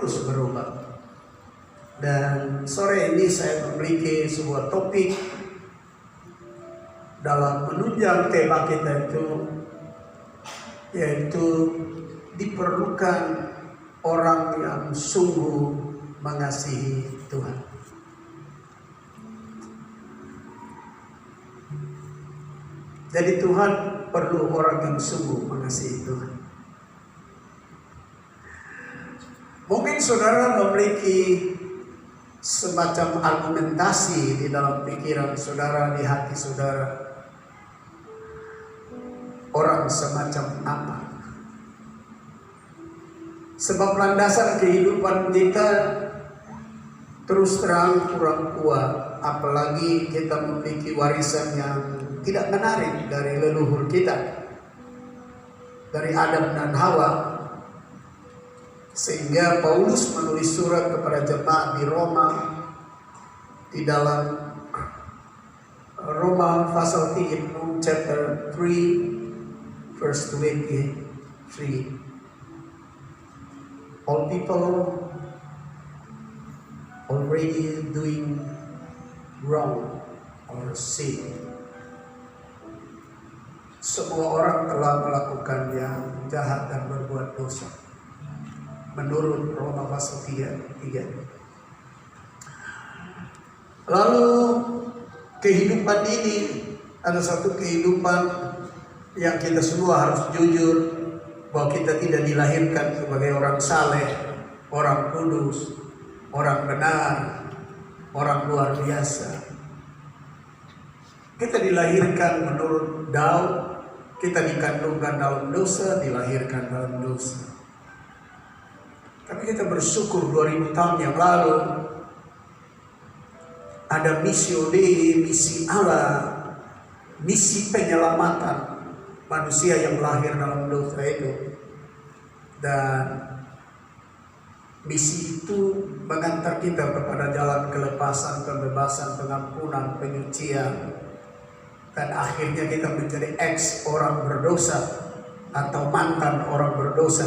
Kudus berubah. Dan sore ini saya memiliki sebuah topik dalam menunjang tema kita itu, yaitu diperlukan orang yang sungguh mengasihi Tuhan. Jadi Tuhan perlu orang yang sungguh mengasihi Tuhan. Mungkin saudara memiliki semacam argumentasi di dalam pikiran saudara, di hati saudara. Orang semacam apa? Sebab landasan kehidupan kita terus terang kurang kuat, apalagi kita memiliki warisan yang tidak menarik dari leluhur kita, dari Adam dan Hawa. Sehingga Paulus menulis surat kepada jemaat di Roma, di dalam Roma pasal 3, chapter 3, verse 23. All people already doing wrong or sin. Semua orang telah melakukan yang jahat dan berbuat dosa. Menurut Roma pasal 3. Lalu kehidupan ini ada satu kehidupan yang kita semua harus jujur bahwa kita tidak dilahirkan sebagai orang saleh, orang kudus, orang benar, orang luar biasa. Kita dilahirkan menurut Daud, kita dikandungkan dalam dosa, dilahirkan dalam dosa. Tapi kita bersyukur 2000 tahun yang lalu ada missio Dei, misi Allah, misi penyelamatan manusia yang lahir dalam dosa itu. Dan misi itu mengantar kita kepada jalan kelepasan, kebebasan, pengampunan, penyucian. Dan akhirnya kita menjadi ex orang berdosa atau mantan orang berdosa,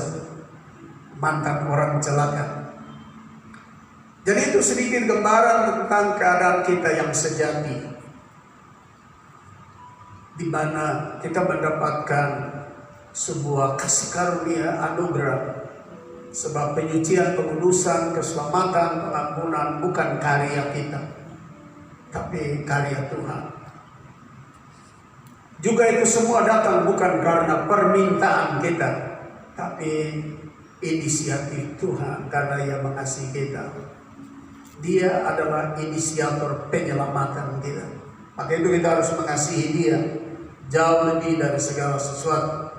mantan orang celaka. Jadi itu sedikit gambaran tentang keadaan kita yang sejati, di mana kita mendapatkan sebuah kasih karunia anugerah. Sebab penyucian, pengudusan, keselamatan, pengampunan bukan karya kita, tapi karya Tuhan. Juga itu semua datang bukan karena permintaan kita, tapi inisiatif Tuhan karena Ia mengasihi kita. Dia adalah inisiator penyelamatan kita. Maka itu kita harus mengasihi Dia jauh lebih dari segala sesuatu.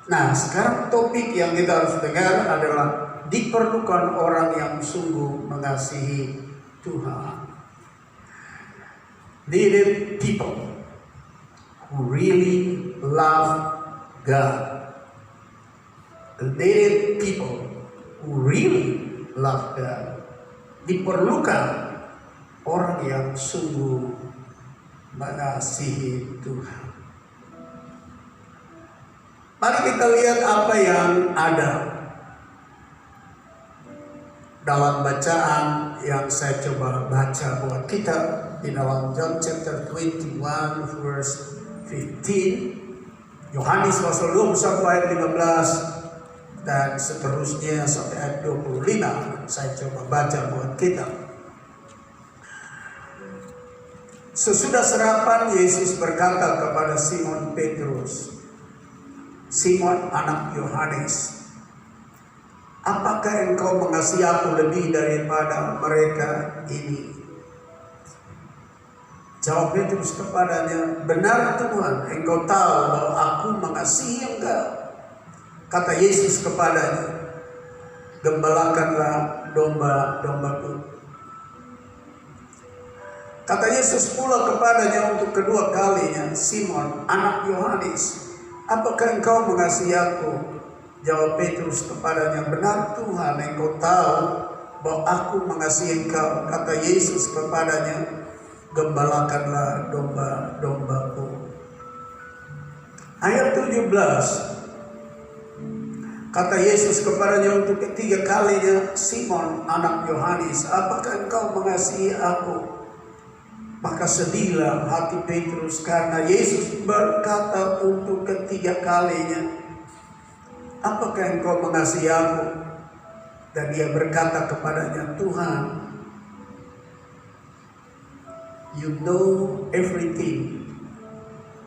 Nah, sekarang topik yang kita harus dengar adalah diperlukan orang yang sungguh mengasihi Tuhan. Needed people who really love God. Needed people who really love God. Diperlukan orang yang sungguh mengasihi Tuhan. Mari kita lihat apa yang ada dalam bacaan yang saya coba baca buat kita di dalam John chapter 21 verse 15, Yohanes pasal 21 ayat 15 dan seterusnya sampai ayat 25. Saya coba baca buat kita. Sesudah serapan, Yesus berkata kepada Simon Petrus, Simon anak Yohanes, apakah engkau mengasihi aku lebih daripada mereka ini? Jawab Petrus kepadanya, benar Tuhan, engkau tahu bahwa aku mengasihi engkau. Kata Yesus kepadanya, gembalakanlah domba-dombaku. Kata Yesus pula kepadanya untuk kedua kalinya, Simon anak Yohanes, apakah engkau mengasihi aku? Jawab Petrus kepadanya, benar Tuhan, engkau tahu bahwa aku mengasihi engkau. Kata Yesus kepadanya, gembalakanlah domba-dombaku. Ayat 17, Kata Yesus kepadanya untuk ketiga kalinya, Simon anak Yohanes, apakah engkau mengasihi aku? Maka sedihlah hati Petrus karena Yesus berkata untuk ketiga kalinya, apakah engkau mengasihi aku? Dan dia berkata kepadanya, Tuhan, you know everything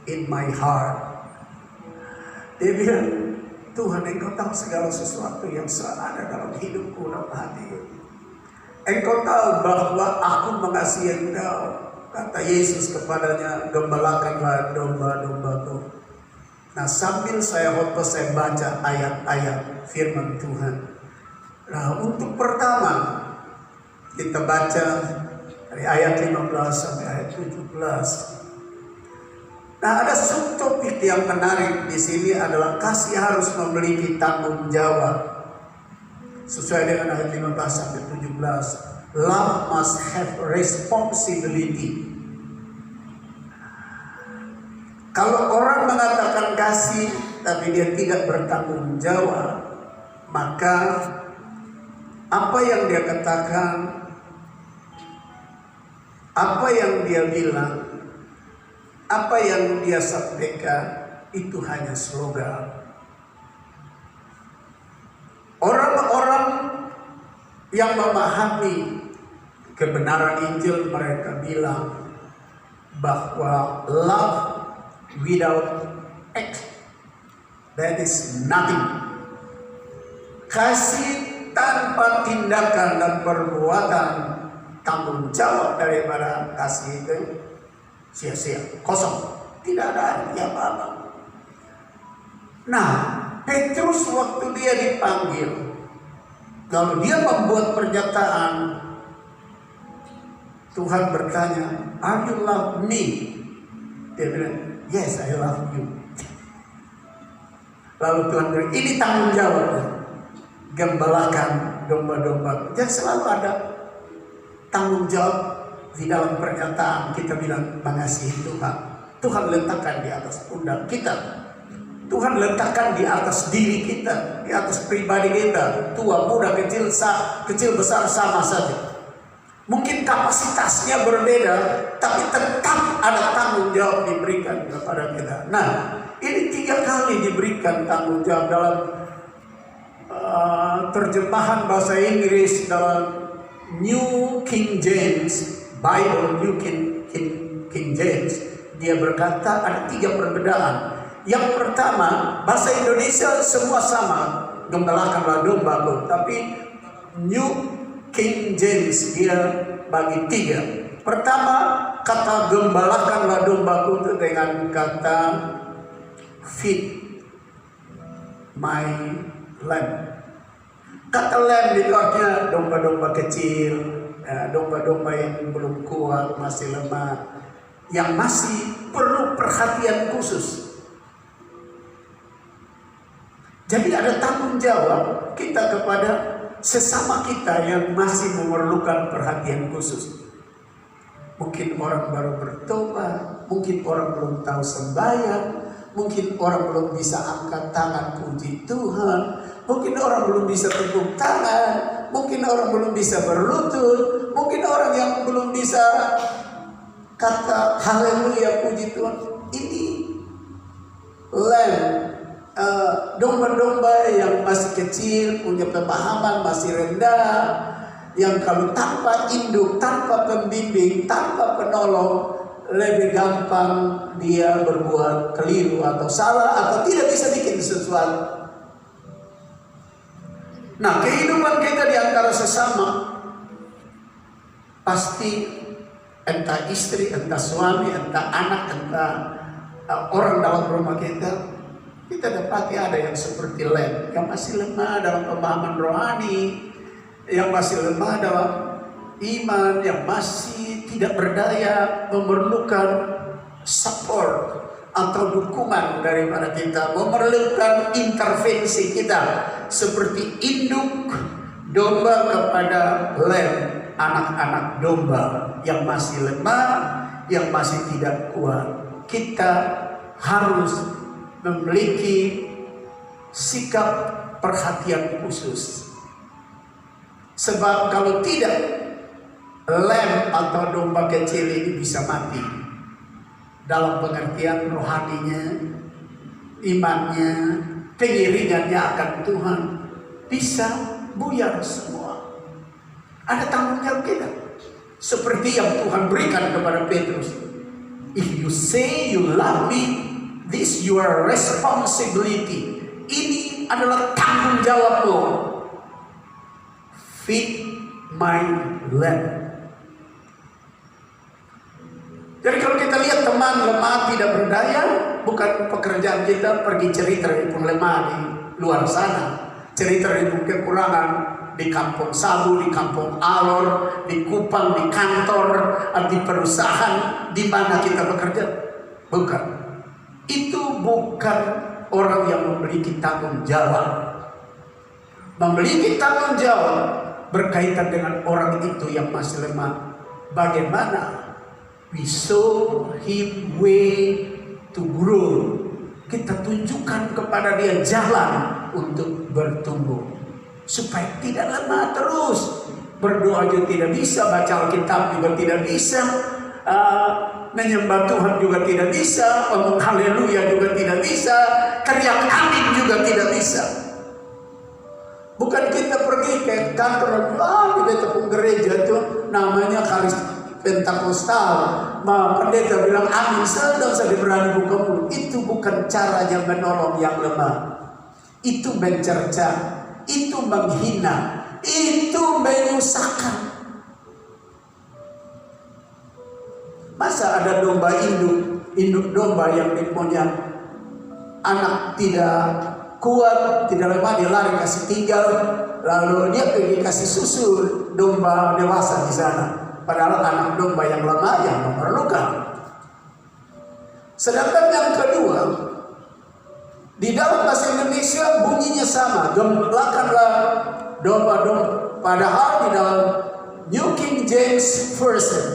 in my heart. Dia bilang, Tuhan, engkau tahu segala sesuatu yang ada dalam hidupku, dalam hatiku. Engkau tahu bahwa aku mengasihi engkau. Kata Yesus kepadanya, gembalakanlah domba-dombaku. Nah, sambil saya khotbah, saya baca ayat-ayat firman Tuhan. Nah, untuk pertama kita baca dari ayat 15 sampai ayat 17. Nah, ada subtopik yang menarik di sini adalah kasih harus memiliki tanggung jawab. Sesuai dengan ayat 15 sampai 17. Love must have responsibility. Kalau orang mengatakan kasih tapi dia tidak bertanggung jawab, maka apa yang dia katakan, apa yang dia bilang, apa yang dia sampaikan itu hanya slogan. Orang-orang yang memahami kebenaran Injil, mereka bilang bahwa love without act, that is nothing. Kasih tanpa tindakan dan perbuatan, tanggung jawab daripada kasih itu sia-sia, kosong, tidak ada arti apa-apa. Nah, Petrus waktu dia dipanggil, kalau dia membuat pernyataan, Tuhan bertanya, "Are you love me?" Dia bilang, "Yes, I love you." Lalu Tuhan bilang, "Ini tanggung jawab, gembalakan domba-domba." Jadi selalu ada tanggung jawab di dalam pernyataan kita bilang mengasihi Tuhan. Tuhan letakkan di atas pundak kita. Tuhan letakkan di atas diri kita, di atas pribadi kita. Tua, muda, kecil besar sama saja. Mungkin kapasitasnya berbeda, tapi tetap ada tanggung jawab diberikan kepada kita. Nah, ini 3 kali diberikan tanggung jawab dalam terjemahan bahasa Inggris, dalam New King James Bible, New King James. Dia berkata ada 3 perbedaan. Yang pertama, bahasa Indonesia semua sama, gembalakanlah dombaku. Tapi New King James dia bagi 3. Pertama, kata gembalakanlah dombaku itu dengan kata feed my lamb. Kata lamb itu artinya domba-domba kecil, domba-domba yang belum kuat, masih lemah, yang masih perlu perhatian khusus. Jadi ada tanggung jawab kita kepada sesama kita yang masih memerlukan perhatian khusus. Mungkin orang baru bertobat, mungkin orang belum tahu sembahyang, mungkin orang belum bisa angkat tangan puji Tuhan, mungkin orang belum bisa tepuk tangan, mungkin orang belum bisa berlutut, mungkin orang yang belum bisa kata haleluya puji Tuhan. Ini domba-domba yang masih kecil, punya pemahaman masih rendah, yang kalau tanpa induk, tanpa pembimbing, tanpa penolong, lebih gampang dia berbuat keliru atau salah atau tidak bisa bikin sesuatu. Nah, kehidupan kita di antara sesama pasti entah istri, entah suami, entah anak, entah orang dalam rumah kita dapati ada yang seperti lem, yang masih lemah dalam pemahaman rohani, yang masih lemah dalam iman, yang masih tidak berdaya, memerlukan support atau dukungan daripada kita, memerlukan intervensi kita, seperti induk domba kepada lem, anak-anak domba yang masih lemah, yang masih tidak kuat. Kita harus memiliki sikap perhatian khusus. Sebab kalau tidak, lem atau domba kecil ini bisa mati. Dalam pengertian rohaninya, imannya, pengiringannya akan Tuhan bisa buyar semua. Ada tanggung jawab kita. Seperti yang Tuhan berikan kepada Petrus. If you say you love me, this your responsibility. Ini adalah tanggung jawabmu. Feed my lamb. Jadi kalau kita lihat teman lemah tidak berdaya, bukan pekerjaan kita pergi cerita pun lemah di luar sana, cerita pun kekurangan di kampung Sabu, di kampung Alor, di Kupang, di kantor, di perusahaan, di mana kita bekerja. Bukan. Itu bukan orang yang memiliki tanggung jawab. Memiliki tanggung jawab berkaitan dengan orang itu yang masih lemah. Bagaimana we show him way to grow. Kita tunjukkan kepada dia jalan untuk bertumbuh. Supaya tidak lemah terus. Berdoa juga tidak bisa, baca Alkitab juga tidak bisa, menyembah Tuhan juga tidak bisa, ngomong haleluya juga tidak bisa, teriak amin juga tidak bisa. Bukan kita pergi ke kantor, di betapun gereja itu namanya karis Pentapostal, pendeta bilang amin, sedang saya berani buka mulut. Itu bukan caranya menolong yang lemah. Itu mencerca, itu menghina, itu menyusahkan. Masa ada domba induk domba yang punya anak tidak kuat, tidak lemah, dia lari kasih tinggal, lalu dia pergi kasih susu domba dewasa di sana. Padahal anak domba yang lemah yang memerlukan. Sedangkan yang kedua, di dalam bahasa Indonesia bunyinya sama, gembalakanlah domba-domba. Padahal di dalam New King James Version,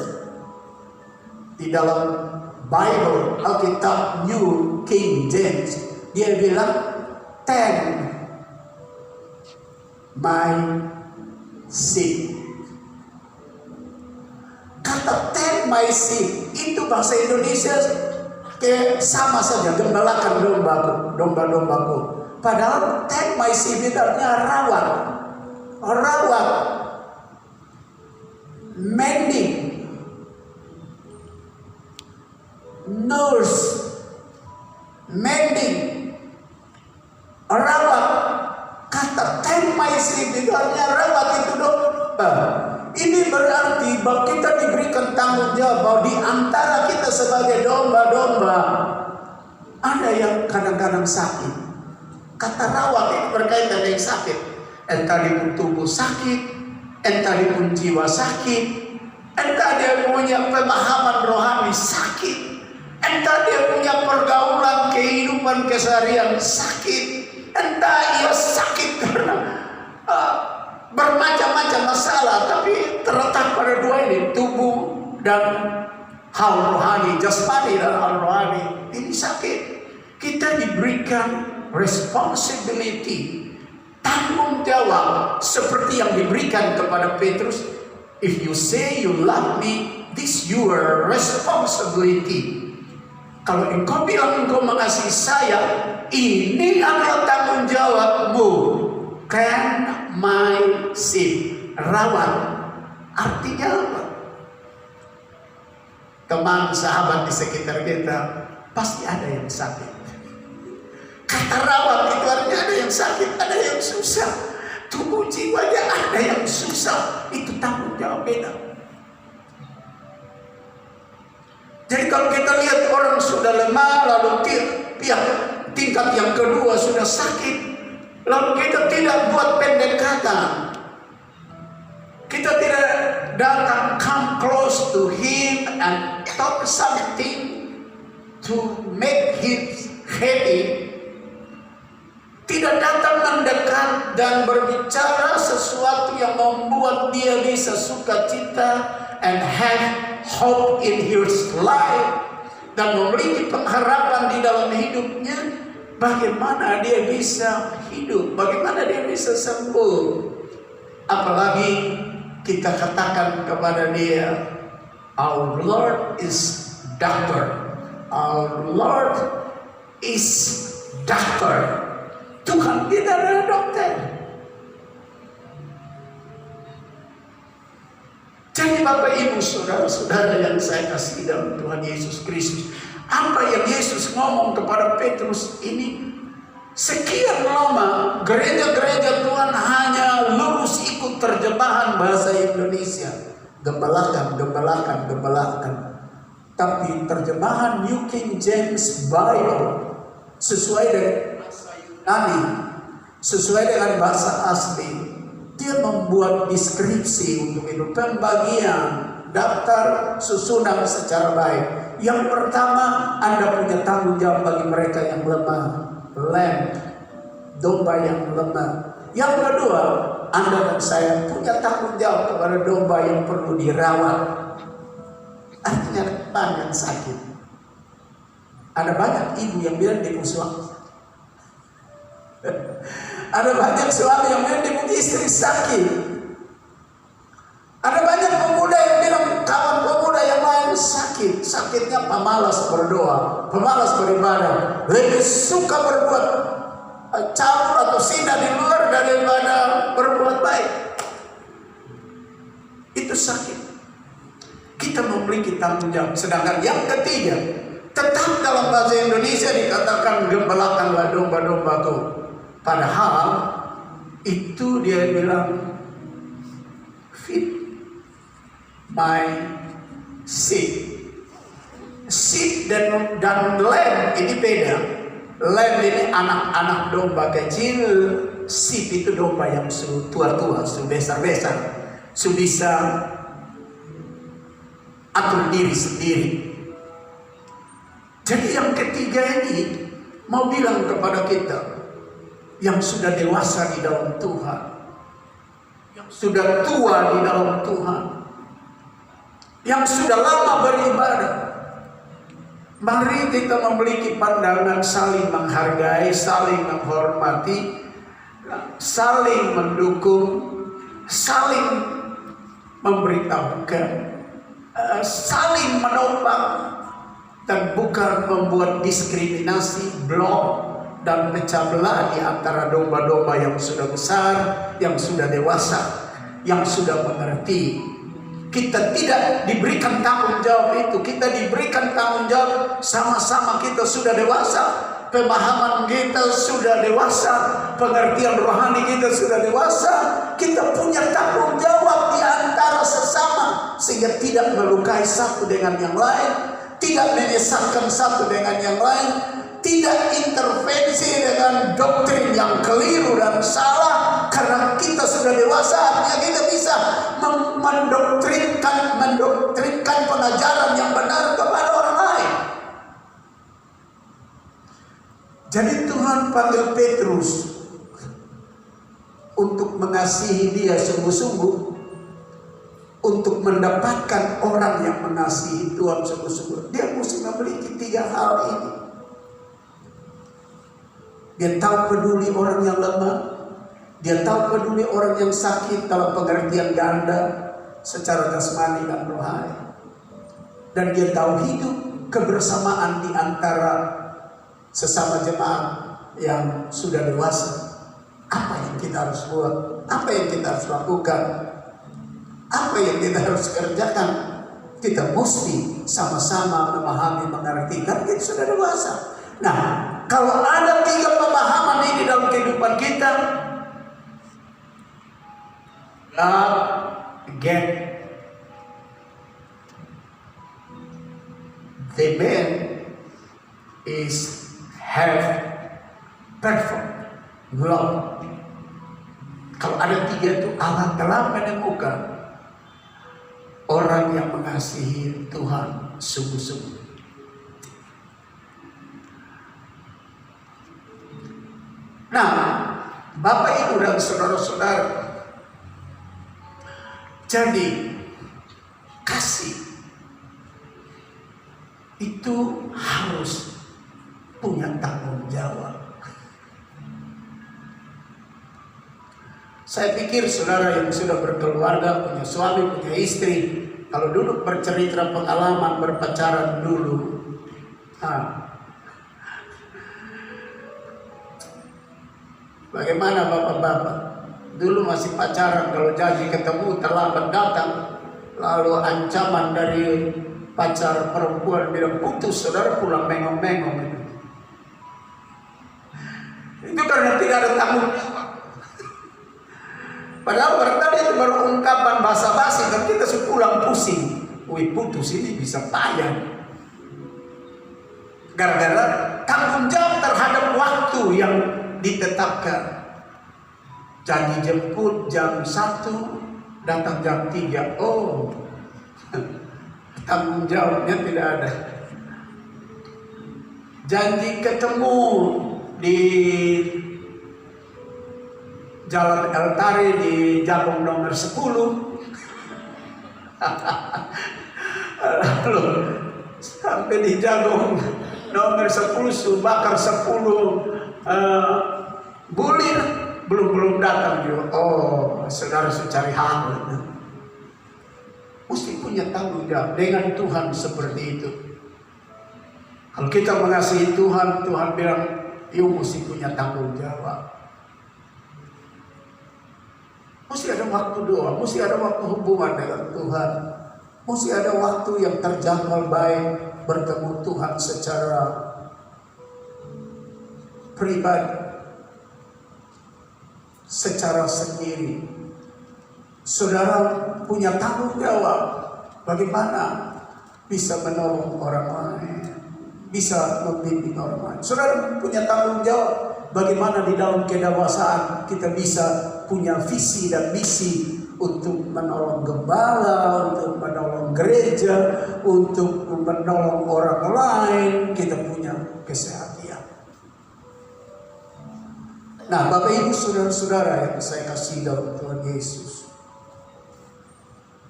di dalam Bible Alkitab New King James, dia bilang tend my sheep. Kata tend my sheep itu bahasa Indonesia sama saja, gembalakan domba-dombaku. Padahal tend my sheep itu artinya rawat, mending, nurse, mending, rawat. Kata tend my sheep itu artinya rawat itu domba. Ini berarti bahwa kita diberikan tanggung jawab bahwa di antara kita sebagai domba-domba ada yang kadang-kadang sakit. Kata rawat itu berkaitan dengan sakit. Entah di tubuh sakit, entah di jiwa sakit, entah dia punya pemahaman rohani sakit, entah dia punya pergaulan kehidupan keseharian sakit, entah ia sakit karena bermacam-macam masalah, tapi terletak pada dua ini, tubuh dan hal rohani, jasmani dan hal rohani. Ini sakit. Kita diberikan responsibility, tanggung jawab seperti yang diberikan kepada Petrus. If you say you love me, this your responsibility. Kalau engkau bilang engkau mengasihi saya, ini adalah tanggung jawabmu. Can my sheep, rawat. Artinya apa? Teman sahabat di sekitar kita pasti ada yang sakit. Kata rawat itu artinya ada yang sakit, ada yang susah. Tubuh jiwanya ada yang susah. Itu tanggung jawab beda. Jadi kalau kita lihat orang sudah lemah, lalu tingkat yang kedua sudah sakit, lalu kita tidak buat pendekatan, kita tidak datang come close to him and talk something to make him happy, tidak datang mendekat dan berbicara sesuatu yang membuat dia bisa sukacita and have hope in his life, dan memiliki pengharapan di dalam hidupnya. bagaimana dia bisa hidup, bagaimana dia bisa sembuh. Apalagi kita katakan kepada dia, our Lord is doctor. Our Lord is doctor. Tuhan kita adalah dokter. Jadi Bapak Ibu saudara-saudara yang saya kasih dalam Tuhan Yesus Kristus, apa yang Yesus ngomong kepada Petrus ini, sekian lama gereja-gereja Tuhan hanya lurus ikut terjemahan bahasa Indonesia, gembalakan. Tapi terjemahan New King James Bible sesuai dengan bahasa Yunani, sesuai dengan bahasa asli, dia membuat deskripsi untuk itu, pembagian, daftar, susunan secara baik. Yang pertama, Anda punya tanggung jawab bagi mereka yang lemah, lamb, domba yang lemah. Yang kedua, Anda dan saya punya tanggung jawab kepada domba yang perlu dirawat. Artinya banyak sakit. Ada banyak ibu yang bilang dia suami. Ada banyak suami yang bilang dia istri sakit. Ada banyak pemuda yang bilang kawan pemuda yang lain sakit. Sakitnya pemalas berdoa, pemalas beribadah, lebih suka berbuat cabul atau zina di luar daripada berbuat baik. Itu sakit. Kita memiliki tanggung jawab. Sedangkan yang ketiga, tetap dalam bahasa Indonesia dikatakan gembalakanlah domba-dombaku. Padahal itu dia bilang feed my sheep. Sheep dan lamb ini beda. Lamb ini anak-anak domba kecil. Sheep itu domba yang sudah tua-tua, sudah besar-besar, sudah bisa atur diri sendiri. Jadi yang ketiga ini mau bilang kepada kita yang sudah dewasa di dalam Tuhan, yang sudah tua di dalam Tuhan, yang sudah lama beribadah, mari kita memiliki pandangan saling menghargai, saling menghormati, saling mendukung, saling memberitahukan, saling menopang, dan bukan membuat diskriminasi, blok, dan pecah belah di antara domba-domba yang sudah besar, yang sudah dewasa, yang sudah mengerti. Kita tidak diberikan tanggung jawab itu. Kita diberikan tanggung jawab sama-sama kita sudah dewasa, pemahaman kita sudah dewasa, pengertian rohani kita sudah dewasa. Kita punya tanggung jawab di antara sesama, sehingga tidak melukai satu dengan yang lain, tidak menyesatkan satu dengan yang lain, tidak intervensi dengan doktrin yang keliru dan salah. Karena kita sudah dewasa, artinya kita bisa mendoktrinkan pengajaran yang benar kepada orang lain. Jadi Tuhan panggil Petrus untuk mengasihi dia sungguh-sungguh, untuk mendapatkan orang yang mengasihi Tuhan sungguh-sungguh. Dia mesti memiliki 3 hal ini. Dia tahu peduli orang yang lemah, dia tahu peduli orang yang sakit dalam pengertian ganda secara jasmani dan rohani, dan dia tahu hidup kebersamaan di antara sesama jemaat yang sudah dewasa. Apa yang kita harus buat? Apa yang kita harus lakukan? Apa yang kita harus kerjakan? Kita mesti sama-sama memahami, mengerti, kan kita sudah dewasa. Nah, kalau ada 3 pemahaman ini dalam kehidupan kita, God get the man is have perfect love. Kalau ada 3 itu, Allah telah menemukan orang yang mengasihi Tuhan sungguh-sungguh. Nah, Bapak Ibu dan saudara-saudara, jadi kasih itu harus punya tanggung jawab. Saya pikir saudara yang sudah berkeluarga, punya suami, punya istri, kalau duduk bercerita pengalaman berpacaran dulu, bagaimana bapak-bapak? Dulu masih pacaran, kalau janji ketemu terlambat datang, lalu ancaman dari pacar perempuan bilang putus, saudara pulang mengong-mengong. Itu karena tidak ada tanggung jawab. Padahal barangkali itu baru ungkapan basa-basi, dan kita pulang pusing. Wih, putus ini bisa payah. Gara-gara tanggung jawab terhadap waktu yang ditetapkan. Janji jemput jam 1, datang jam 3. Oh, tanggung jawabnya tidak ada. Janji ketemu di Jalan Eltari di Jabung nomor 10. Lalu sampai di Jabung nomor 10 Subakar 10 Bulir belum datang juga. Oh, saudara cari hal. Mesti punya tanggung jawab dengan Tuhan seperti itu. Kalau kita mengasihi Tuhan, Tuhan bilang, "You mesti punya tanggung jawab." Mesti ada waktu doa, mesti ada waktu hubungan dengan Tuhan, mesti ada waktu yang terjangkau baik bertemu Tuhan secara pribadi, secara sendiri. Saudara punya tanggung jawab bagaimana bisa menolong orang lain, bisa membimbing orang lain. Saudara punya tanggung jawab bagaimana di dalam kedewasaan kita bisa punya visi dan misi untuk menolong gembala, untuk menolong gereja, untuk menolong orang lain. Kita punya kesehatan. Nah, Bapak Ibu saudara-saudara yang saya kasih dalam Tuhan Yesus,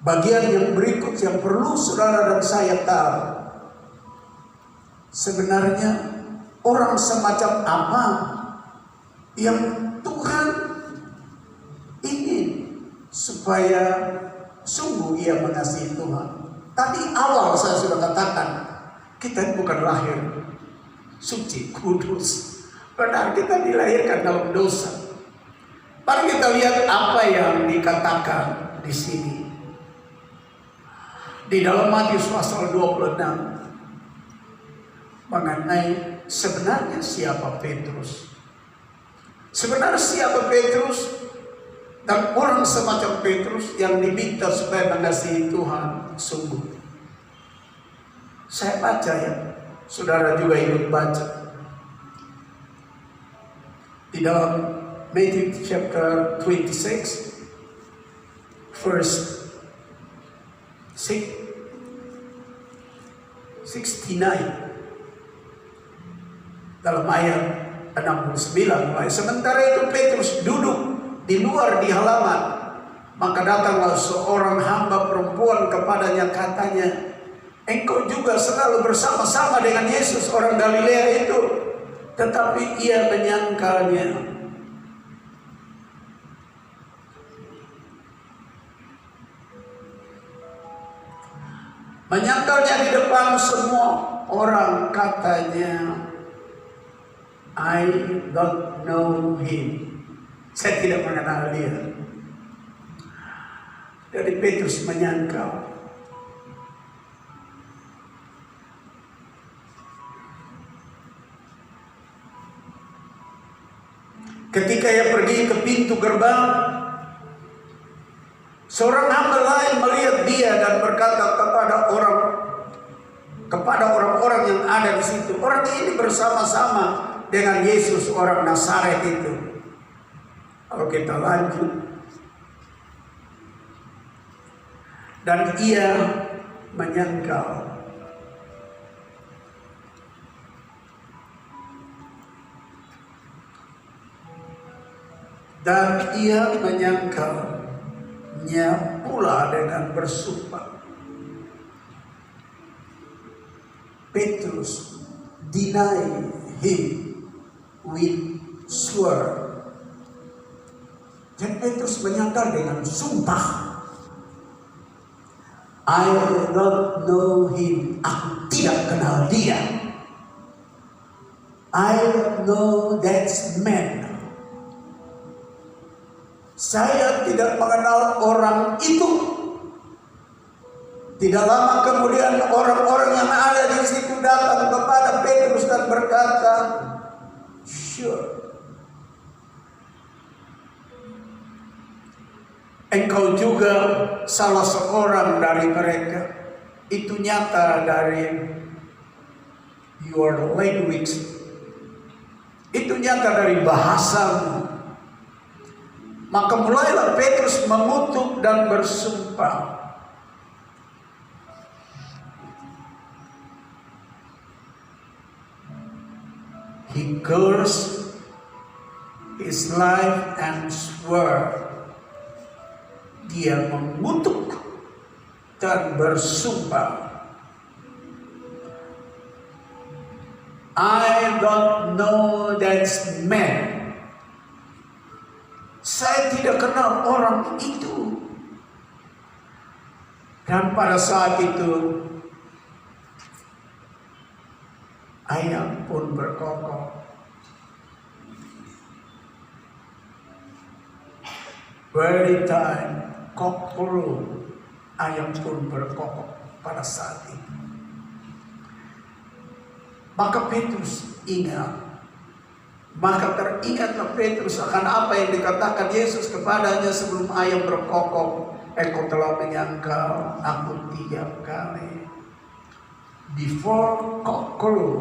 bagian yang berikut yang perlu saudara dan saya tahu, sebenarnya orang semacam apa yang Tuhan ingin supaya sungguh ia mengasihi Tuhan. Tadi awal saya sudah katakan, kita bukan lahir suci, kudus. Benar, kita dilahirkan dalam dosa. Mari kita lihat apa yang dikatakan di sini. Di dalam Matius pasal 26 mengenai sebenarnya siapa Petrus. Sebenarnya siapa Petrus dan orang semacam Petrus yang diminta supaya mengasihi Tuhan sungguh. Saya baca ya, saudara juga ikut baca. Di dalam Matthew chapter 26 verse 69, dalam ayat 69, sementara itu Petrus duduk di luar di halaman, maka datanglah seorang hamba perempuan kepadanya, katanya, "Engkau juga selalu bersama-sama dengan Yesus orang Galilea itu." Tetapi ia menyangkalnya. Menyangkalnya di depan semua orang, katanya, "I don't know him." Saya tidak mengenal dia. Jadi Petrus menyangkal. Ketika ia pergi ke pintu gerbang, seorang hamba lain melihat dia dan berkata kepada orang-orang yang ada di situ, "Orang ini bersama-sama dengan Yesus orang Nazaret itu." Kalau kita lanjut, dan ia menyangkal. Dan ia menyangkalnya pula dengan bersumpah. Petrus deny him with swear, Dan Petrus menyangkal dengan sumpah, I don't know him. Aku tidak kenal dia. I don't know that man. Saya tidak mengenal orang itu. Tidak lama kemudian orang-orang yang ada di situ datang kepada Petrus dan berkata, sure, engkau juga salah seorang dari mereka. Itu nyata dari your language. Itu nyata dari bahasamu. Maka mulailah Petrus mengutuk dan bersumpah. He cursed his life and swore. Dia mengutuk dan bersumpah, I don't know that man. Saya tidak kenal orang itu. Dan pada saat itu ayam pun berkokok. Very time cock crow, ayam pun berkokok pada saat itu. Maka Petrus ingat, maka teringatlah Petrus akan apa yang dikatakan Yesus kepadanya sebelum ayam berkokok. Engkau telah menyangkal aku 3 kali. Before cock crow,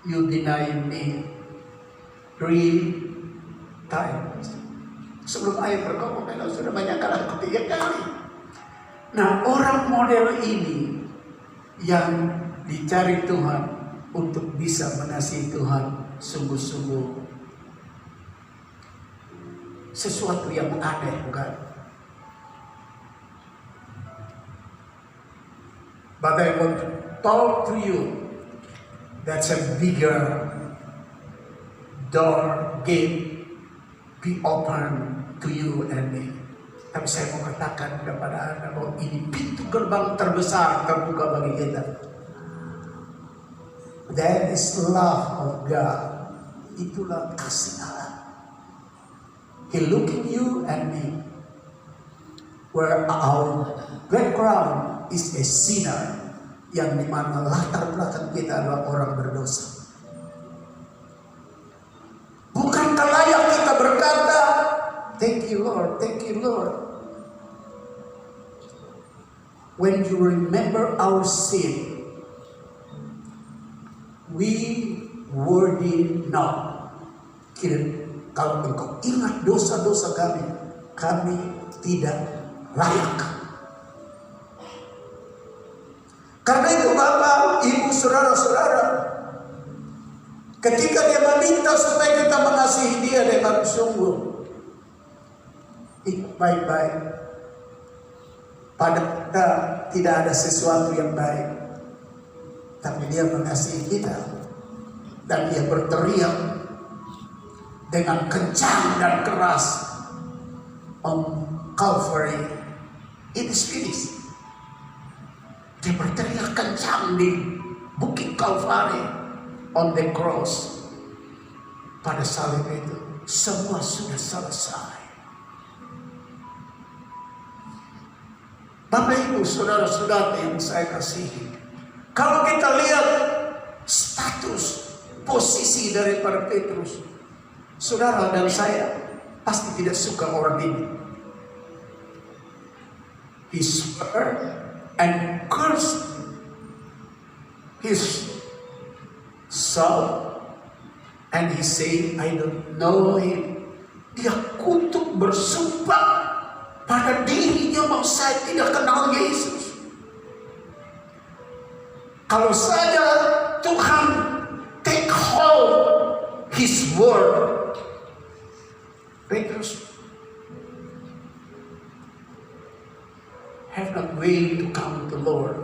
you deny me 3 times. Sebelum ayam berkokok, engkau sudah menyangkal aku 3 kali. Nah, orang model ini yang dicari Tuhan untuk bisa mengasihi Tuhan sungguh-sungguh sesuatu yang aneh, bukan? But I want to talk to you, that's a bigger door, gate, be open to you and me. Tapi saya mau katakan kepada Anda bahwa ini pintu gerbang terbesar terbuka bagi kita. That is love of God. Itulah kasih Allah. He looking you and me, where our background is a sinner, yang dimana latar belakang kita adalah orang berdosa. Bukankah layak kita berkata, thank you Lord, thank you Lord. When you remember our sin, we worthy not. Kalau engkau ingat dosa-dosa kami, kami tidak layak. Karena itu Bapak, Ibu, Saudara-saudara, ketika dia meminta supaya kita mengasihi dia dengan sungguh, baik-baik, pada kita tidak ada sesuatu yang baik, tapi dia mengasihi kita dan dia berteriak dengan kencang dan keras on Calvary, it is finished. Dia berteriak kencang di Bukit Calvary, on the cross, pada salib itu, semua sudah selesai. Bapak Ibu, saudara-saudara yang saya kasihi, kalau kita lihat status, posisi daripada Petrus, saudara dan saya pasti tidak suka orang ini. He swore and cursed his self, and he said, I don't know him. Dia kutuk, bersumpah pada dirinya bahwa saya tidak kenal Yesus. Kalau saja Tuhan take hold his word, Petrus have not way to come to Lord.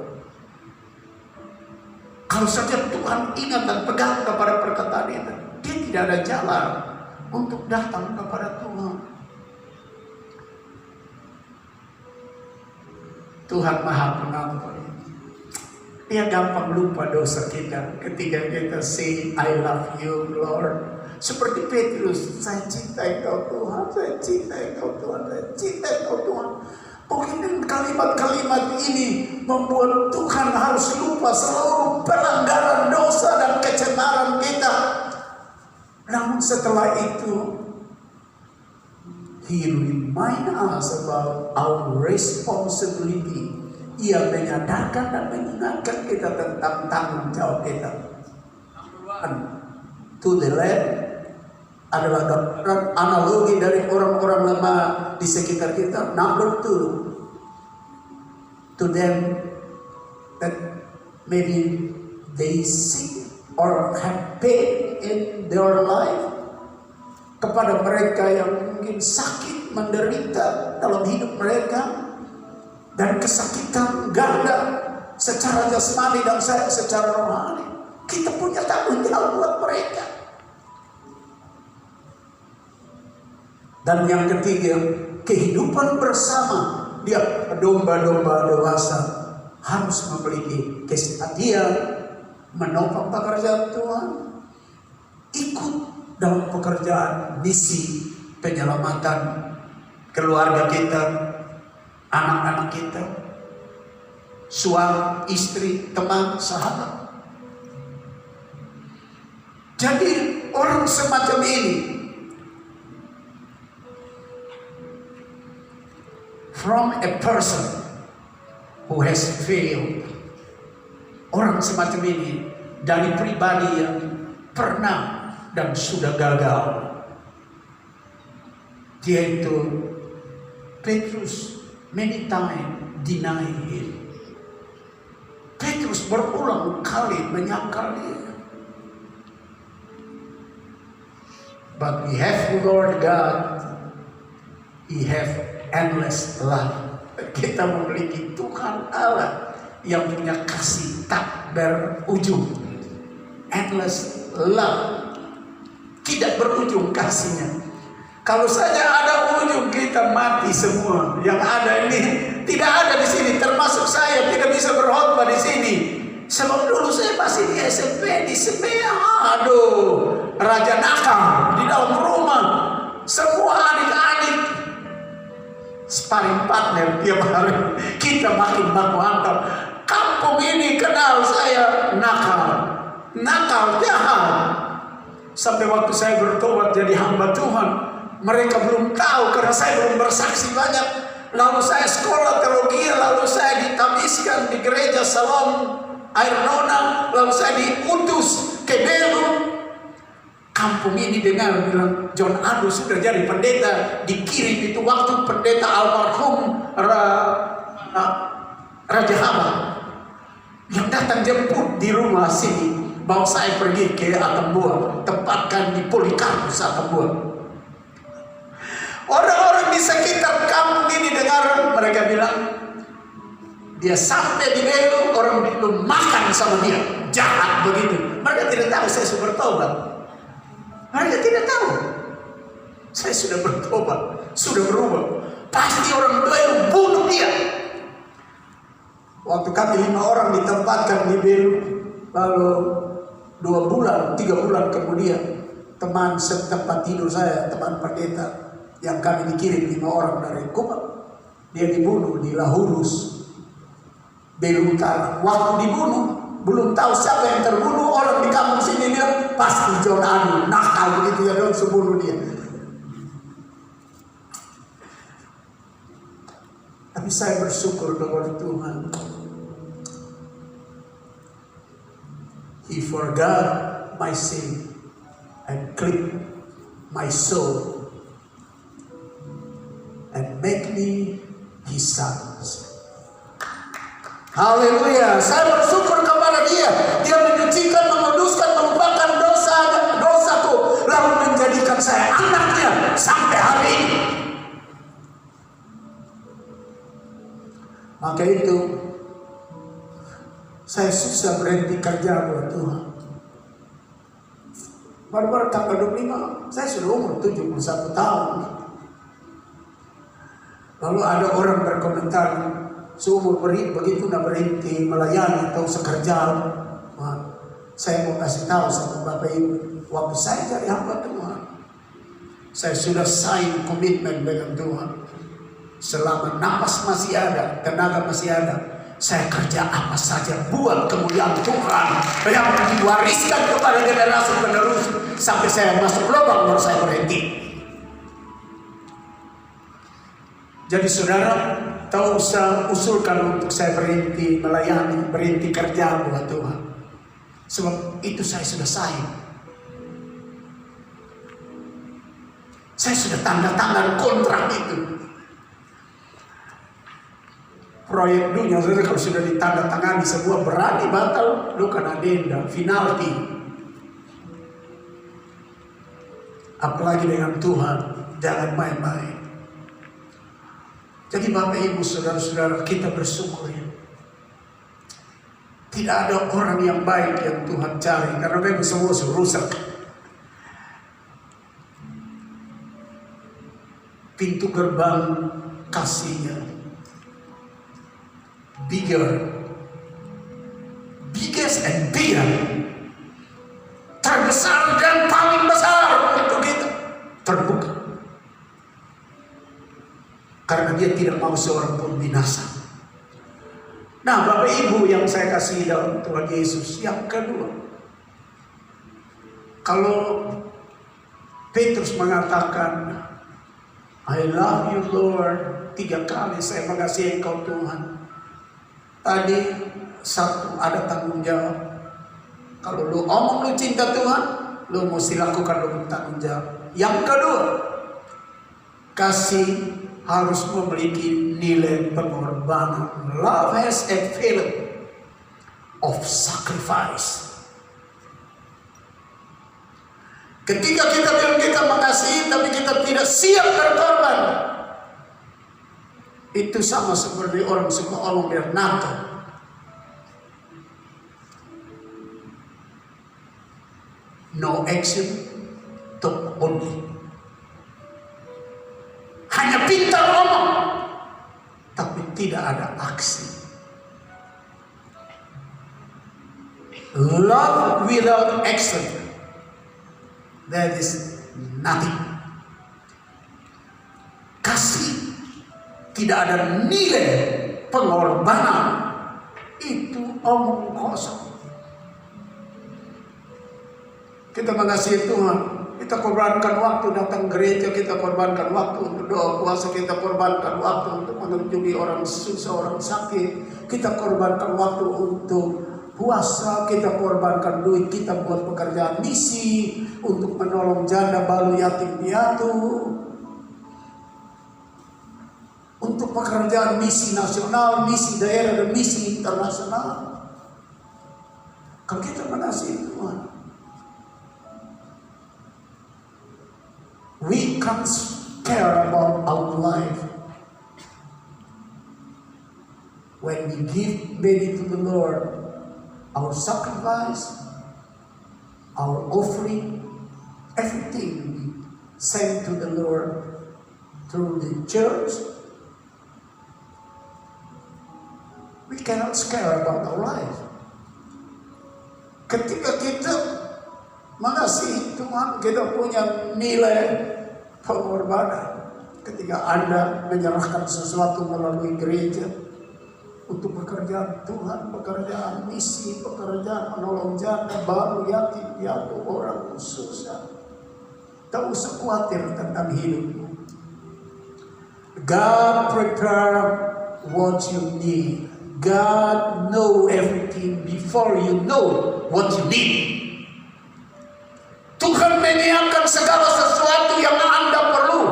Kalau saja Tuhan ingat dan pegang kepada perkataan itu, dia tidak ada jalan untuk datang kepada Tuhan. Tuhan Maha Pengampun. Dia gampang lupa dosa kita ketika kita say I love you Lord. Seperti Petrus, saya cintai Kau Tuhan, saya cintai Kau Tuhan, saya cintai Kau Tuhan. Mungkin kalimat-kalimat ini membuat Tuhan harus lupa seluruh pelanggaran dosa dan kecemaran kita. Namun setelah itu, He remind us about our responsibility. Ia menyadarkan dan mengingatkan kita tentang tanggung jawab kita. To the left adalah analogi dari orang-orang lama di sekitar kita. Number two, to them that maybe they sick or have pain in their life. Kepada mereka yang mungkin sakit, menderita dalam hidup mereka, dan kesakitan ganda secara jasmani dan secara rohani. Kita punya tanggung jawab buat mereka. Dan yang ketiga, kehidupan bersama dia domba-domba dewasa harus memiliki kesetiaan, menopang pekerjaan Tuhan, ikut dalam pekerjaan misi penyelamatan keluarga kita, anak-anak kita, suami, istri, teman, sahabat. Jadi orang semacam ini, from a person who has failed, orang semacam ini dari pribadi yang pernah dan sudah gagal. Dia itu Petrus many times deny him. Petrus berulang kali menyangkal dia. But we have Lord God. He have endless love. Kita memiliki Tuhan Allah yang punya kasih tak berujung. Endless love. Tidak berujung kasihnya. Kalau saja ada ujung, kita mati semua. Yang ada ini tidak ada di sini, termasuk saya tidak bisa berkhotbah di sini. Sebab dulu saya masih di SMP, di SMEA, aduh, raja nakal di dalam rumah. Semua adik-adik sparring partner tiap hari. Kita makin baku hantam. Kampung ini kenal saya nakal, jahat. Sampai waktu saya bertobat jadi hamba Tuhan, mereka belum tahu karena saya belum bersaksi banyak. Lalu saya sekolah teologi, lalu saya ditamiskan di gereja Salon Air Nona, lalu saya diutus ke Belu. Kampung ini dengar bilang John Ado sudah jadi pendeta, dikirim itu waktu pendeta almarhum Raja Haba yang datang jemput di rumah sini. Bawa saya pergi ke Atambua, tempatkan di Polikarpus Atambua. Orang-orang di sekitar kampung ini dengar, mereka bilang, dia sampai di Belu, orang itu makan sama dia, jahat begitu. Mereka tidak tahu saya sudah bertobat. Mereka tidak tahu saya sudah bertobat, sudah berubah. Pasti orang Belu bunuh dia. Waktu kami 5 orang ditempatkan di Belu, lalu 2 bulan, 3 bulan kemudian, teman setempat tidur saya, teman pendeta yang kami dikirim 5 orang dari Kuba, dia dibunuh di Lahurus, Belu Utara. Waktu dibunuh, belum tahu siapa yang terbunuh. Orang di kampung sini dia pasti John Anu, nakal begitu ya, dia bunuh dia. Tapi saya bersyukur kepada Tuhan. He forgot my sin and cleaned my soul and make me his sons. Haleluya. Saya bersyukur kepada dia. Dia menyucikan, menguduskan, melupakan dosaku, lalu menjadikan saya anaknya sampai hari ini. Maka itu saya susah berhenti kerja buat Tuhan. Baru-baru tanggal 25, saya sudah umur 71 tahun. Lalu ada orang berkomentar, seumur begitu na berhenti melayani atau sekerja, saya mau kasih tahu sama Bapak Ibu, waktu saya jadi hamba Tuhan, saya sudah sign komitmen dengan Tuhan. Selama napas masih ada, tenaga masih ada, saya kerja apa saja buat kemuliaan Tuhan yang diwariskan kepada generasi penerus sampai saya masuk lubang baru saya berhenti. Jadi saudara, tak usah usulkan untuk saya berhenti melayani, berhenti kerja buat Tuhan. Sebab itu saya sudah sign. Saya sudah tanda tangan kontrak itu. Proyek dunia kalau sudah ditandatangani semua berani batal, lu kan adenda, penalti. Apalagi dengan Tuhan, jangan main-main. Jadi Bapak Ibu saudara-saudara, kita bersyukur ya. Tidak ada orang yang baik yang Tuhan cari, karena memang semua rusak. Pintu gerbang kasihnya biggest and bigger, terbesar dan paling besar untuk kita, terbuka. Karena dia tidak mau seorang pun binasa. Nah Bapak Ibu yang saya kasih dalam Tuhan Yesus, yang kedua, kalau Petrus mengatakan I love you Lord 3 kali, saya mengasihi Engkau Tuhan. Tadi satu, ada tanggung jawab. Kalau lu omong lu cinta Tuhan, lu mesti lakukan, lu tanggung jawab. Yang kedua, kasih harus memiliki nilai pengorbanan. Love has a feeling of sacrifice. Ketika kita bilang kita mengasihi tapi kita tidak siap berkorban, itu sama seperti orang suka omong biar nakal. No action, talk only. Hanya pintar omong, tapi tidak ada aksi. Love without action, that is nothing. Kasih tidak ada nilai pengorbanan, itu omong kosong. Kita mengasihi Tuhan, kita korbankan waktu datang gereja, kita korbankan waktu untuk doa puasa, kita korbankan waktu untuk mengunjungi orang susah, orang sakit, kita korbankan waktu untuk puasa, kita korbankan duit kita buat pekerjaan misi, untuk menolong janda, balu, yatim piatu, untuk pekerjaan misi nasional, misi daerah, dan misi internasional. Kalau kita mengasihi Tuhan, we can't care about our life. When we give maybe to the Lord our sacrifice, our offering, everything we send to the Lord through the church, we cannot care about our life. Ketika kita mengasihi Tuhan, kita punya nilai pengorbanan. Ketika Anda menyerahkan sesuatu melalui gereja untuk pekerjaan Tuhan, pekerjaan misi, pekerjaan menolong janda, baru, yatim piatu, orang susah, tak usah khawatir tentang hidupmu. God prepare what you need. God know everything before you know what you need. Tuhan menyiapkan segala sesuatu yang Anda perlu.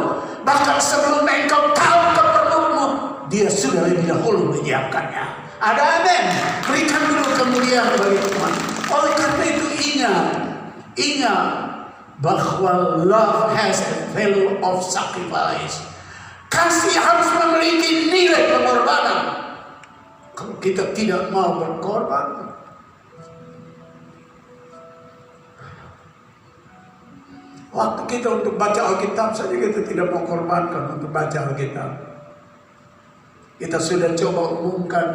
Bahkan sebelum engkau tahu keperluanmu, Dia sudah lebih dahulu menyiapkannya. Ada amin. Berikan dulu kemuliaan bagi Tuhan. Oleh karena itu ingat bahwa love has a value of sacrifice. Kasih harus memiliki nilai pengorbanan. Kalau kita tidak mau berkorban, waktu kita untuk baca Alkitab saja kita tidak mau korbankan untuk baca Alkitab. Kita sudah coba umumkan,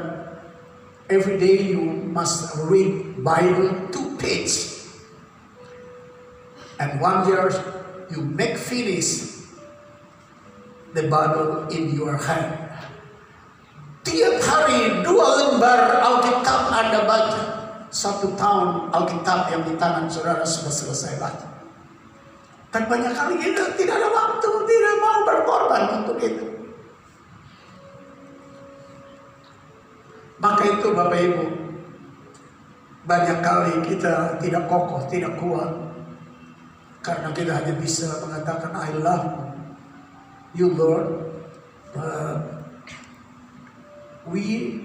every day you must read Bible 2 pages. And 1 year you make finish the Bible in your hand. Tiap hari 2 lembar Alkitab Anda baca. 1 tahun Alkitab yang di tangan saudara sudah selesai baca. Dan banyak kali kita tidak ada waktu, tidak mau berkorban untuk itu. Maka itu Bapak Ibu, banyak kali kita tidak kokoh, tidak kuat. Karena kita hanya bisa mengatakan I love you Lord. We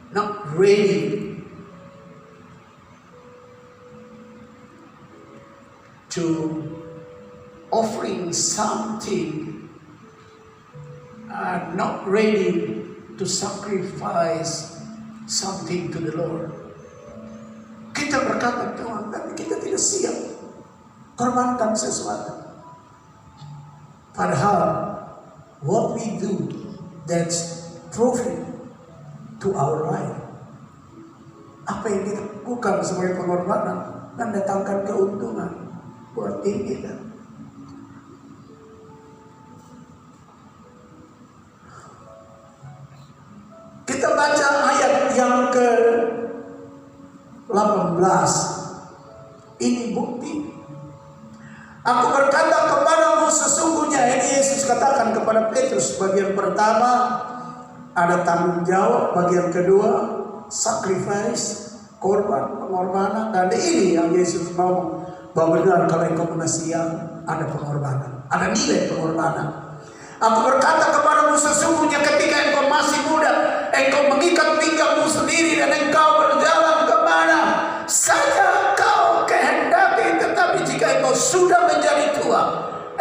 not ready to offering something, not ready to sacrifice something to the Lord. Kita berkata Tuhan, tapi kita tidak siap korbankan sesuatu. Padahal what we do, that's profit to our life. Apa yang kita lakukan sebagai pengorbanan mendatangkan keuntungan buat diri kita. Kita baca ayat yang ke-18. Ini bukti. Aku berkata kepadamu sesungguhnya, ini Yesus katakan kepada Petrus, bagian pertama ada tanggung jawab, bagian kedua sacrifice, korban, pengorbanan, dan ini yang Yesus mau bahwa benar kalau engkau siap ada pengorbanan, ada nilai pengorbanan. Aku berkata kepadamu sesungguhnya ketika engkau masih muda, engkau mengikat pinggangmu sendiri dan engkau berjalan kemana saja kau kehendaki. Tetapi jika engkau sudah menjadi tua,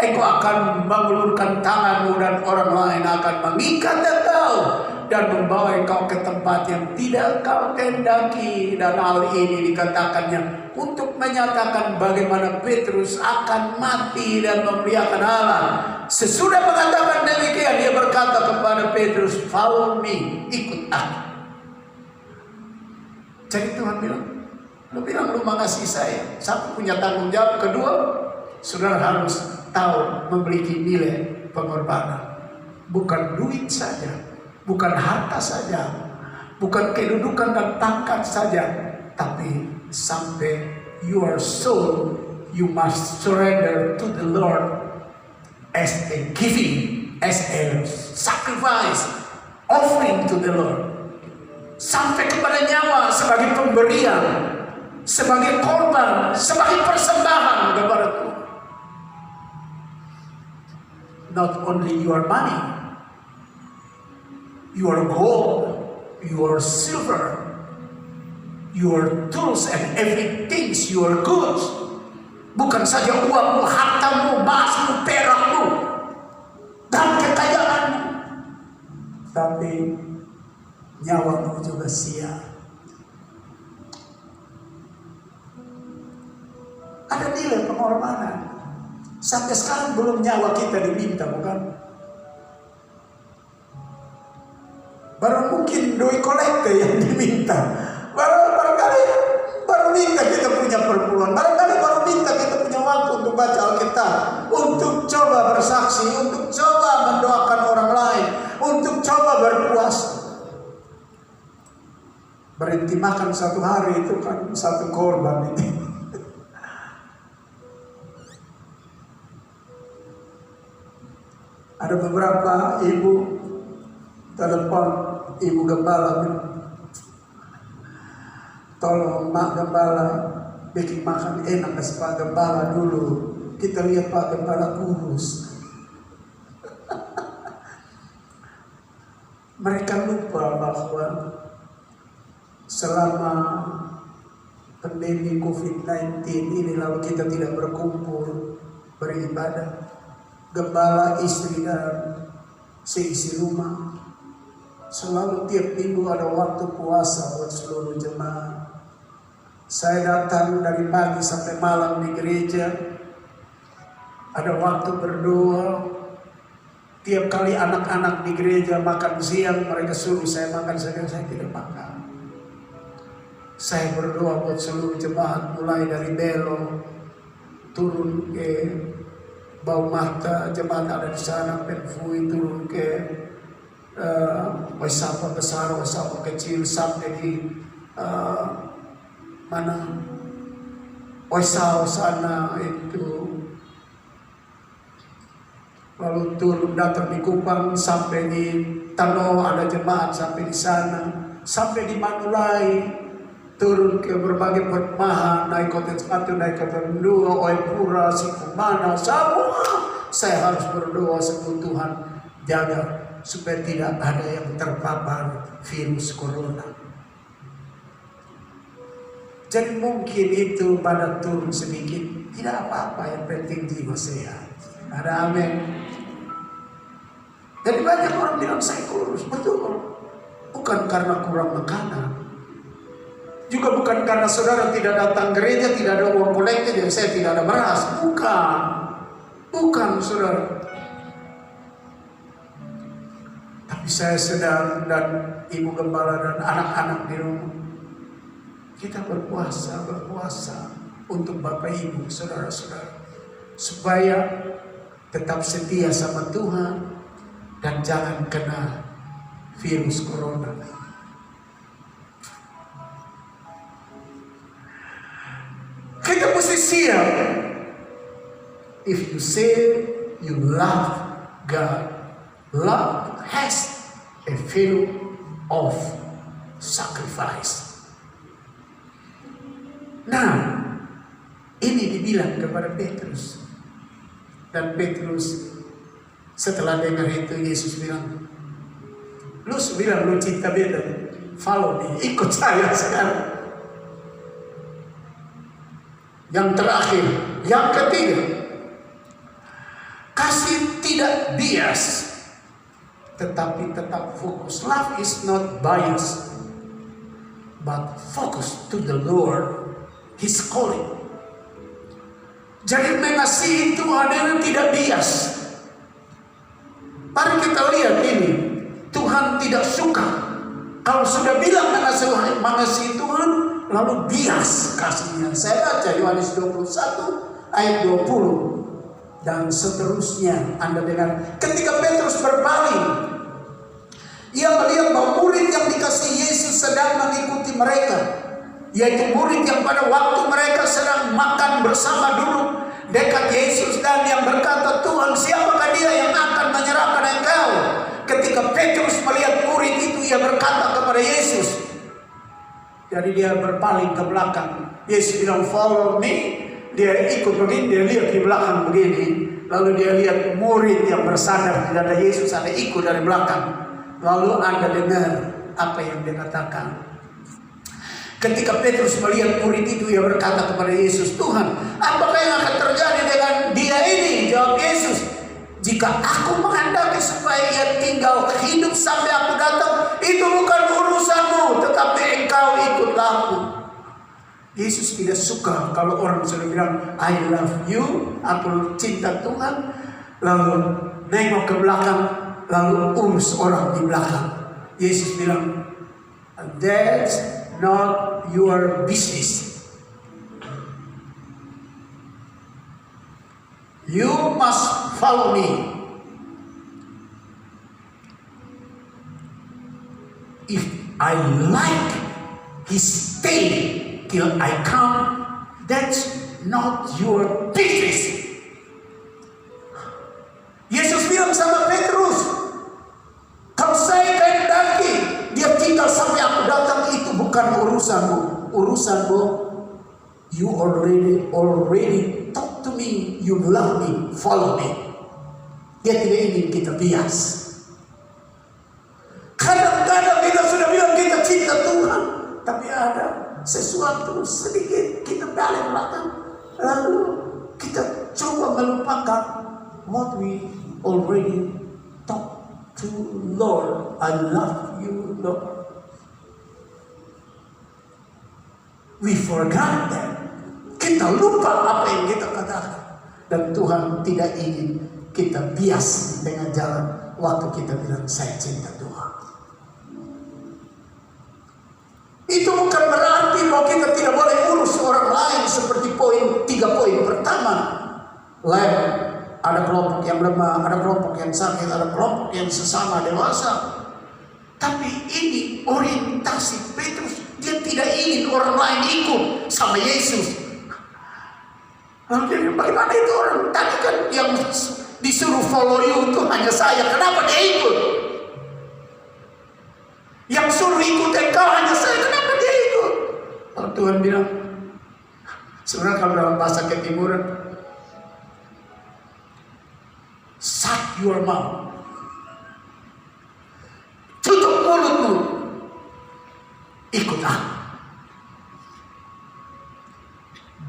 engkau akan mengulurkan tanganmu dan orang lain akan mengikat engkau dan membawa engkau ke tempat yang tidak kau kehendaki. Dan hal ini dikatakannya untuk menyatakan bagaimana Petrus akan mati dan memuliakan Allah. Sesudah mengatakan demikian, dia berkata kepada Petrus, follow me, ikut aku. Jadi Tuhan bilang, lu bilang lu mengasihi saya. Satu, punya tanggung jawab. Kedua, saudara harus tahu memiliki nilai pengorbanan. Bukan duit saja, bukan harta saja, bukan kedudukan dan pangkat saja, tapi sampai your soul you must surrender to the Lord as a giving, as a sacrifice, offering to the Lord. Sampai kepada nyawa sebagai pemberian, sebagai korban, sebagai persembahan kepada Tuhan. Not only your money, your gold, your silver, your tools and everything, your goods. Bukan saja uangmu, hartamu, emasmu, perakmu, dan kekayaanmu, tapi nyawamu juga siap. Ada nilai pengorbanan. Sampai sekarang belum nyawa kita diminta, bukan? Baru mungkin doi kolekte yang diminta. Barangkali baru minta kita punya perpuluhan. Barangkali baru minta kita punya waktu untuk baca Alkitab, untuk coba bersaksi, untuk coba mendoakan orang lain, untuk coba berpuasa. Berhenti makan 1 hari itu kan 1 korban ini. Ada beberapa ibu telepon ibu gembala bilang, tolong Mak Gembala bikin makan enak kasih Pak Gembala dulu. Kita lihat Pak Gembala kurus. Mereka lupa bahwa selama pandemi COVID-19 ini lalu kita tidak berkumpul beribadah. Gembala, istri dan seisi rumah selalu tiap minggu ada waktu puasa buat seluruh jemaat. Saya datang dari pagi sampai malam di gereja. Ada waktu berdoa. Tiap kali anak-anak di gereja makan siang, mereka suruh saya makan, saya tidak makan. Saya berdoa buat seluruh jemaat, mulai dari Belo turun ke Bau Mata, jemaat ada di sana, Penfui turun ke Waisapa besar, Waisapa kecil, sampai di mana Waisau sana itu. Lalu turun datang di Kupang, sampai di Tano ada jemaat sampai di sana, sampai di Manulai, turun ke berbagai permahan, naik kota 1, naik kota 2, Oepura, Sikumana, semua saya harus berdoa sebelum Tuhan jaga supaya tidak ada yang terpapar virus corona. Jadi mungkin itu pada turun sedikit, tidak apa-apa, yang penting jiwa sehat. Ada amin. Jadi banyak orang bilang saya kurus, betul. Bukan karena kurang makanan. Juga bukan karena saudara tidak datang gereja, tidak ada uang kolektif, dan saya tidak ada beras. Bukan. Bukan saudara. Tapi saya sedang dan ibu gembala dan anak-anak di rumah. Kita berpuasa untuk Bapak Ibu, saudara-saudara. Supaya tetap setia sama Tuhan dan jangan kena virus corona. Kita mesti siap. If you say you love God, love has a feel of sacrifice. Nah, ini dibilang kepada Petrus. Dan Petrus setelah dengar itu, Yesus bilang, lu cinta beda, follow me, ikut saya sekarang. Yang terakhir, yang ketiga, kasih tidak bias, tetapi tetap fokus. Love is not bias, but focus to the Lord, His calling. Jadi mengasihi Tuhan itu tidak bias. Mari kita lihat ini. Tuhan tidak suka kalau sudah bilang mengasihi Tuhan, lalu bias kasihnya. Saya baca Yohanes 21 ayat 20 dan seterusnya. Anda dengar ketika Petrus berpaling, ia melihat bahwa murid yang dikasihi Yesus sedang mengikuti mereka, yaitu murid yang pada waktu mereka sedang makan bersama duduk dekat Yesus, dan yang berkata, Tuhan, siapakah dia yang akan menyerahkan engkau? Ketika Petrus melihat murid itu, ia berkata kepada Yesus. Jadi dia berpaling ke belakang. Yesus bilang, follow me. Dia ikut begini, dia lihat di belakang begini. Lalu dia lihat murid yang bersandar di dada Yesus, ada ikut dari belakang. Lalu Anda dengar apa yang dia katakan. Ketika Petrus melihat murid itu, ia berkata kepada Yesus, Tuhan, apakah yang akan terjadi dengan dia ini? Jawab Yesus, jika aku menghendaki supaya ia tinggal hidup sampai aku datang, itu bukan urusanmu, tetapi engkau ikutlah aku. Yesus tidak suka kalau orang sudah bilang, I love you, aku cinta Tuhan, lalu nengok ke belakang, lalu urus orang di belakang. Yesus bilang, that's not your business. You must follow me. If I like his stay till I come, that's not your business. Yesus bilang sama Petrus, kalau saya kehendaki dia tinggal sampai aku datang, itu bukan urusanmu. Urusanmu, you already talk to me, you love me, follow me. Dia tidak ingin kita bias. Kadang-kadang kita sudah bilang kita cinta Tuhan, tapi ada sesuatu sedikit kita balik belakang, lalu kita coba melupakan what we already talk to Lord. I love you, Lord. We forgot that. Kita lupa apa yang kita katakan. Dan Tuhan tidak ingin kita bias dengan jalan waktu kita bilang saya cinta Tuhan. Itu bukan berarti bahwa kita tidak boleh urus orang lain seperti tiga poin pertama. Lain, ada kelompok yang lemah, ada kelompok yang sakit, ada kelompok yang sesama dewasa. Tapi ini orientasi Petrus, dia tidak ingin orang lain ikut sama Yesus. Jadi bagaimana itu orang tadi kan yang disuruh follow you itu hanya saya, kenapa dia ikut? Yang suruh ikut engkau hanya saya, kenapa dia ikut? Kalau Tuhan bilang, sebenarnya kalau dalam bahasa Ketimuran, shut your mouth, tutup mulutmu, ikut aku.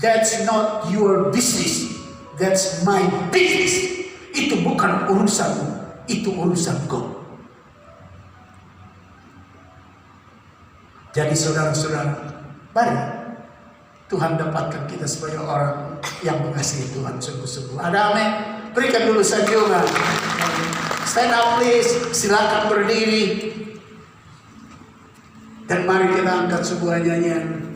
That's not your business, that's my business. Itu bukan urusanmu, itu urusanku. Jadi saudara-saudara, mari Tuhan dapatkan kita sebagai orang yang mengasihi Tuhan sungguh-sungguh. Ada amin? Berikan dulu sanjungan. Stand up please, silakan berdiri. Dan mari kita angkat sebuah nyanyian.